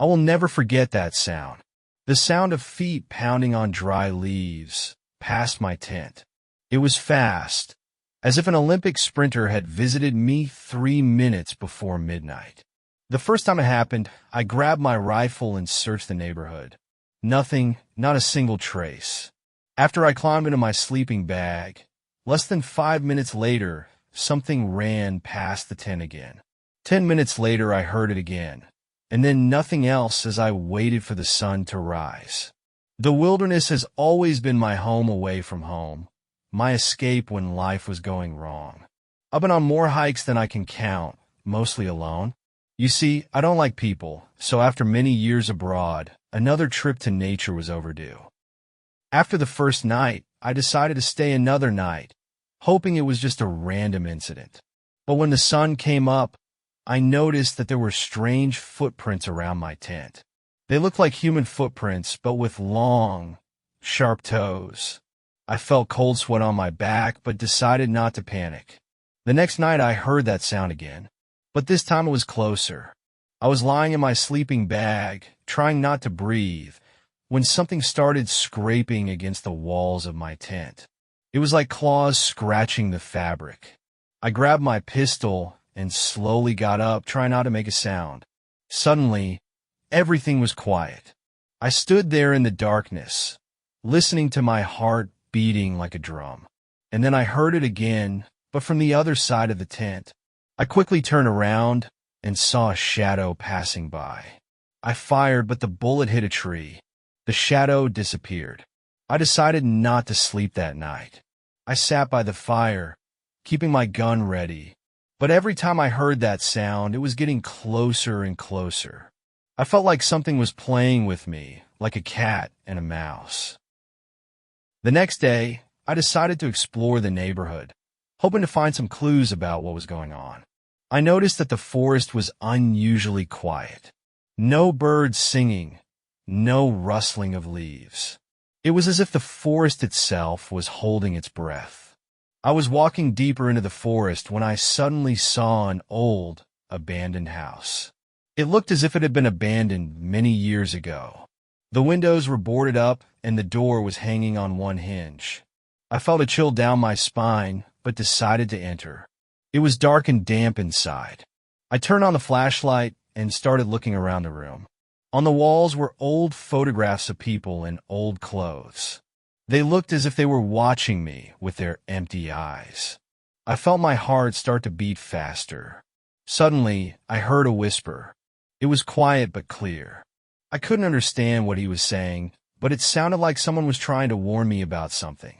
I will never forget that sound. The sound of feet pounding on dry leaves past my tent. It was fast, as if an Olympic sprinter had visited me 3 minutes before midnight. The first time it happened, I grabbed my rifle and searched the neighborhood. Nothing, not a single trace. After I climbed into my sleeping bag, less than 5 minutes later, something ran past the tent again. 10 minutes later, I heard it again, and then nothing else as I waited for the sun to rise. The wilderness has always been my home away from home, my escape when life was going wrong. I've been on more hikes than I can count, mostly alone. You see, I don't like people, so after many years abroad, another trip to nature was overdue. After the first night, I decided to stay another night, hoping it was just a random incident. But when the sun came up, I noticed that there were strange footprints around my tent. They looked like human footprints, but with long, sharp toes. I felt cold sweat on my back, but decided not to panic. The next night I heard that sound again, but this time it was closer. I was lying in my sleeping bag, trying not to breathe, when something started scraping against the walls of my tent. It was like claws scratching the fabric. I grabbed my pistol and slowly got up, trying not to make a sound. Suddenly, everything was quiet. I stood there in the darkness, listening to my heart beating like a drum. And then I heard it again, but from the other side of the tent. I quickly turned around and saw a shadow passing by. I fired, but the bullet hit a tree. The shadow disappeared. I decided not to sleep that night. I sat by the fire, keeping my gun ready. But every time I heard that sound, it was getting closer and closer. I felt like something was playing with me, like a cat and a mouse. The next day, I decided to explore the neighborhood, hoping to find some clues about what was going on. I noticed that the forest was unusually quiet. No birds singing, no rustling of leaves. It was as if the forest itself was holding its breath. I was walking deeper into the forest when I suddenly saw an old, abandoned house. It looked as if it had been abandoned many years ago. The windows were boarded up and the door was hanging on one hinge. I felt a chill down my spine, but decided to enter. It was dark and damp inside. I turned on the flashlight and started looking around the room. On the walls were old photographs of people in old clothes. They looked as if they were watching me with their empty eyes. I felt my heart start to beat faster. Suddenly, I heard a whisper. It was quiet but clear. I couldn't understand what he was saying, but it sounded like someone was trying to warn me about something.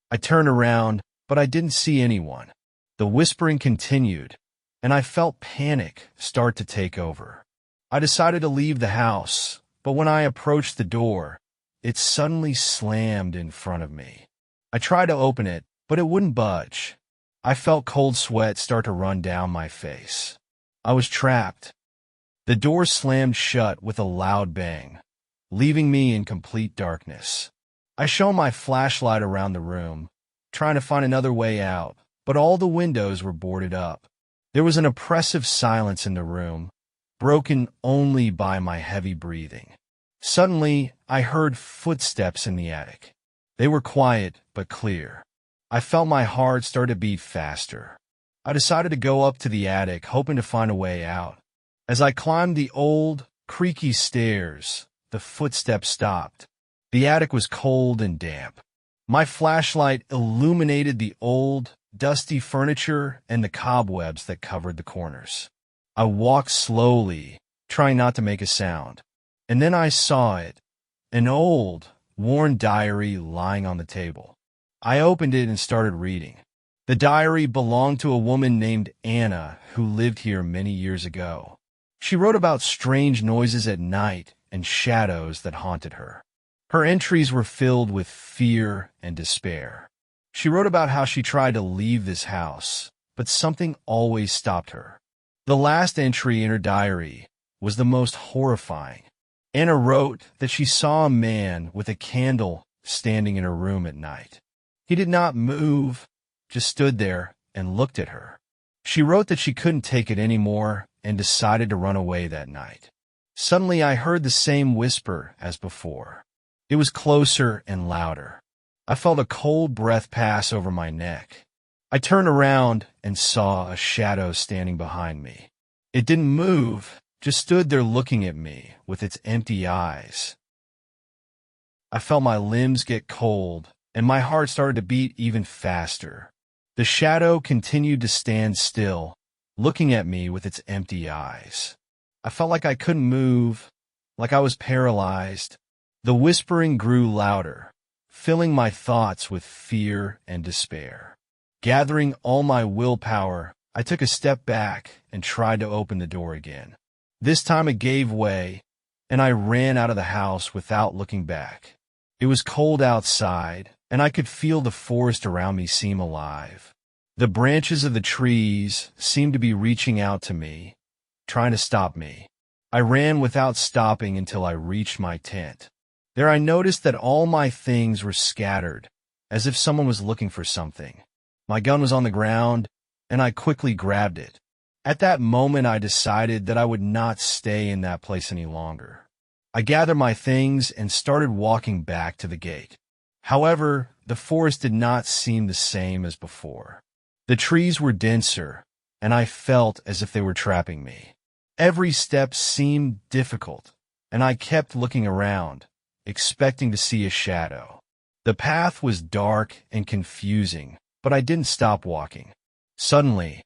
I turned around, but I didn't see anyone. The whispering continued, and I felt panic start to take over. I decided to leave the house, but when I approached the door, it suddenly slammed in front of me. I tried to open it, but it wouldn't budge. I felt cold sweat start to run down my face. I was trapped. The door slammed shut with a loud bang, leaving me in complete darkness. I shone my flashlight around the room, trying to find another way out, but all the windows were boarded up. There was an oppressive silence in the room, broken only by my heavy breathing. Suddenly, I heard footsteps in the attic. They were quiet but clear. I felt my heart start to beat faster. I decided to go up to the attic, hoping to find a way out. As I climbed the old, creaky stairs, the footsteps stopped. The attic was cold and damp. My flashlight illuminated the old, dusty furniture and the cobwebs that covered the corners. I walked slowly, trying not to make a sound. And then I saw it, an old, worn diary lying on the table. I opened it and started reading. The diary belonged to a woman named Anna who lived here many years ago. She wrote about strange noises at night and shadows that haunted her. Her entries were filled with fear and despair. She wrote about how she tried to leave this house, but something always stopped her. The last entry in her diary was the most horrifying. Anna wrote that she saw a man with a candle standing in her room at night. He did not move, just stood there and looked at her. She wrote that she couldn't take it anymore and decided to run away that night. Suddenly I heard the same whisper as before. It was closer and louder. I felt a cold breath pass over my neck. I turned around and saw a shadow standing behind me. It didn't move, just stood there looking at me with its empty eyes. I felt my limbs get cold, and my heart started to beat even faster. The shadow continued to stand still, looking at me with its empty eyes. I felt like I couldn't move, like I was paralyzed. The whispering grew louder, filling my thoughts with fear and despair. Gathering all my willpower, I took a step back and tried to open the door again. This time it gave way, and I ran out of the house without looking back. It was cold outside, and I could feel the forest around me seem alive. The branches of the trees seemed to be reaching out to me, trying to stop me. I ran without stopping until I reached my tent. There I noticed that all my things were scattered, as if someone was looking for something. My gun was on the ground, and I quickly grabbed it. At that moment I decided that I would not stay in that place any longer. I gathered my things and started walking back to the gate. However, the forest did not seem the same as before. The trees were denser, and I felt as if they were trapping me. Every step seemed difficult, and I kept looking around, expecting to see a shadow. The path was dark and confusing, but I didn't stop walking. Suddenly,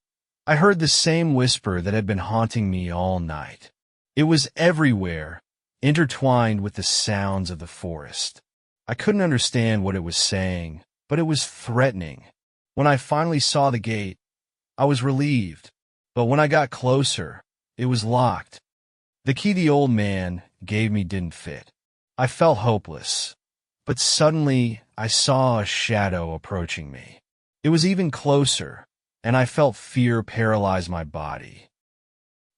I heard the same whisper that had been haunting me all night. It was everywhere, intertwined with the sounds of the forest. I couldn't understand what it was saying, but it was threatening. When I finally saw the gate, I was relieved, but when I got closer, it was locked. The key the old man gave me didn't fit. I felt hopeless, but suddenly I saw a shadow approaching me. It was even closer, and I felt fear paralyze my body.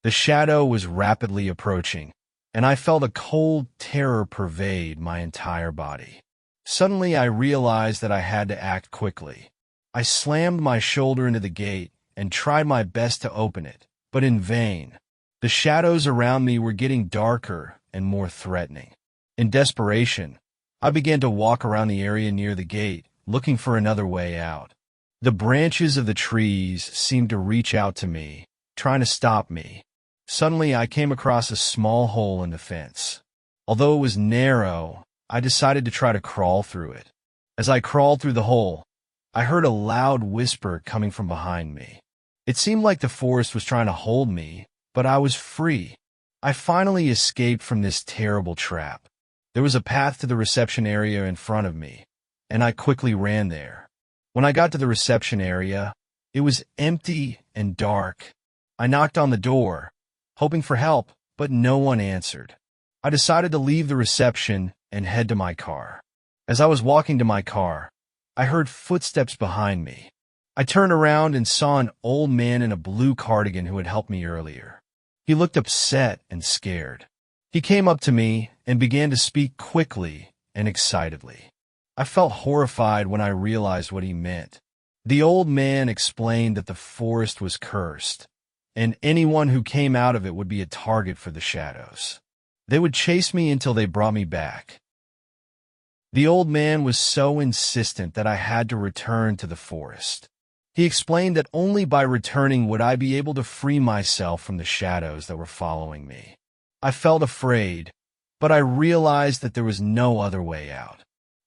The shadow was rapidly approaching, and I felt a cold terror pervade my entire body. Suddenly I realized that I had to act quickly. I slammed my shoulder into the gate and tried my best to open it, but in vain. The shadows around me were getting darker and more threatening. In desperation, I began to walk around the area near the gate, looking for another way out. The branches of the trees seemed to reach out to me, trying to stop me. Suddenly, I came across a small hole in the fence. Although it was narrow, I decided to try to crawl through it. As I crawled through the hole, I heard a loud whisper coming from behind me. It seemed like the forest was trying to hold me, but I was free. I finally escaped from this terrible trap. There was a path to the reception area in front of me, and I quickly ran there. When I got to the reception area, it was empty and dark. I knocked on the door, hoping for help, but no one answered. I decided to leave the reception and head to my car. As I was walking to my car, I heard footsteps behind me. I turned around and saw an old man in a blue cardigan who had helped me earlier. He looked upset and scared. He came up to me and began to speak quickly and excitedly. I felt horrified when I realized what he meant. The old man explained that the forest was cursed, and anyone who came out of it would be a target for the shadows. They would chase me until they brought me back. The old man was so insistent that I had to return to the forest. He explained that only by returning would I be able to free myself from the shadows that were following me. I felt afraid, but I realized that there was no other way out.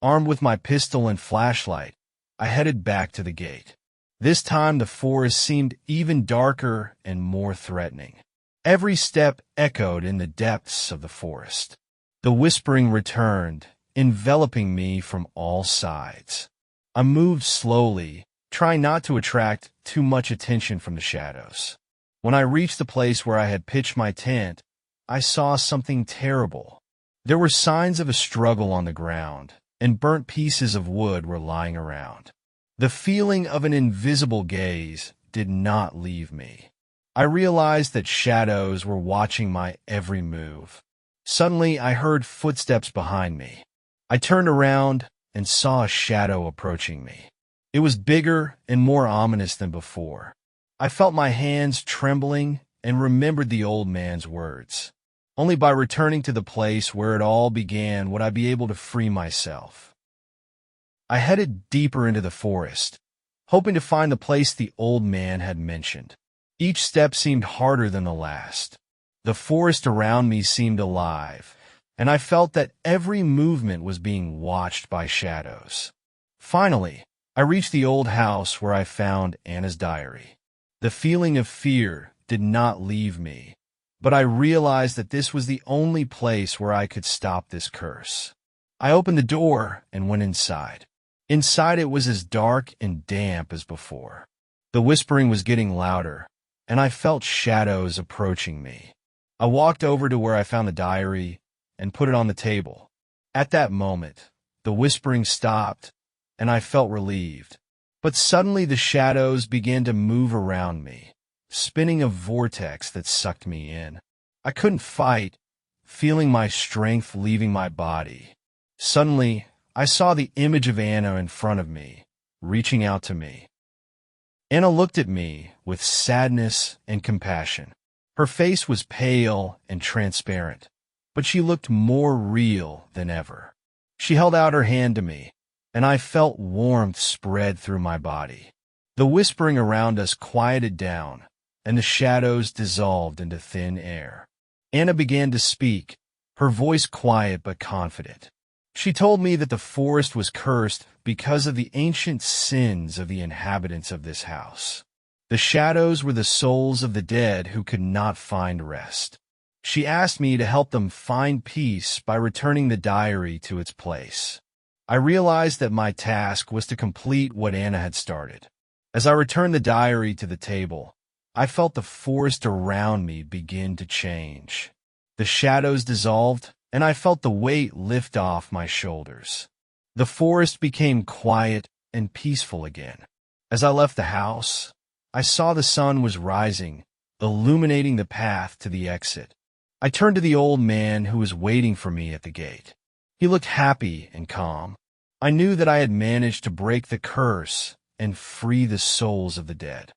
Armed with my pistol and flashlight, I headed back to the gate. This time the forest seemed even darker and more threatening. Every step echoed in the depths of the forest. The whispering returned, enveloping me from all sides. I moved slowly, trying not to attract too much attention from the shadows. When I reached the place where I had pitched my tent, I saw something terrible. There were signs of a struggle on the ground, and burnt pieces of wood were lying around. The feeling of an invisible gaze did not leave me. I realized that shadows were watching my every move. Suddenly, I heard footsteps behind me. I turned around and saw a shadow approaching me. It was bigger and more ominous than before. I felt my hands trembling and remembered the old man's words. Only by returning to the place where it all began would I be able to free myself. I headed deeper into the forest, hoping to find the place the old man had mentioned. Each step seemed harder than the last. The forest around me seemed alive, and I felt that every movement was being watched by shadows. Finally, I reached the old house where I found Anna's diary. The feeling of fear did not leave me, but I realized that this was the only place where I could stop this curse. I opened the door and went inside. Inside it was as dark and damp as before. The whispering was getting louder, and I felt shadows approaching me. I walked over to where I found the diary and put it on the table. At that moment, the whispering stopped, and I felt relieved. But suddenly the shadows began to move around me, spinning a vortex that sucked me in. I couldn't fight, feeling my strength leaving my body. Suddenly, I saw the image of Anna in front of me, reaching out to me. Anna looked at me with sadness and compassion. Her face was pale and transparent, but she looked more real than ever. She held out her hand to me, and I felt warmth spread through my body. The whispering around us quieted down, and the shadows dissolved into thin air. Anna began to speak, her voice quiet but confident. She told me that the forest was cursed because of the ancient sins of the inhabitants of this house. The shadows were the souls of the dead who could not find rest. She asked me to help them find peace by returning the diary to its place. I realized that my task was to complete what Anna had started. As I returned the diary to the table, I felt the forest around me begin to change. The shadows dissolved, and I felt the weight lift off my shoulders. The forest became quiet and peaceful again. As I left the house, I saw the sun was rising, illuminating the path to the exit. I turned to the old man who was waiting for me at the gate. He looked happy and calm. I knew that I had managed to break the curse and free the souls of the dead.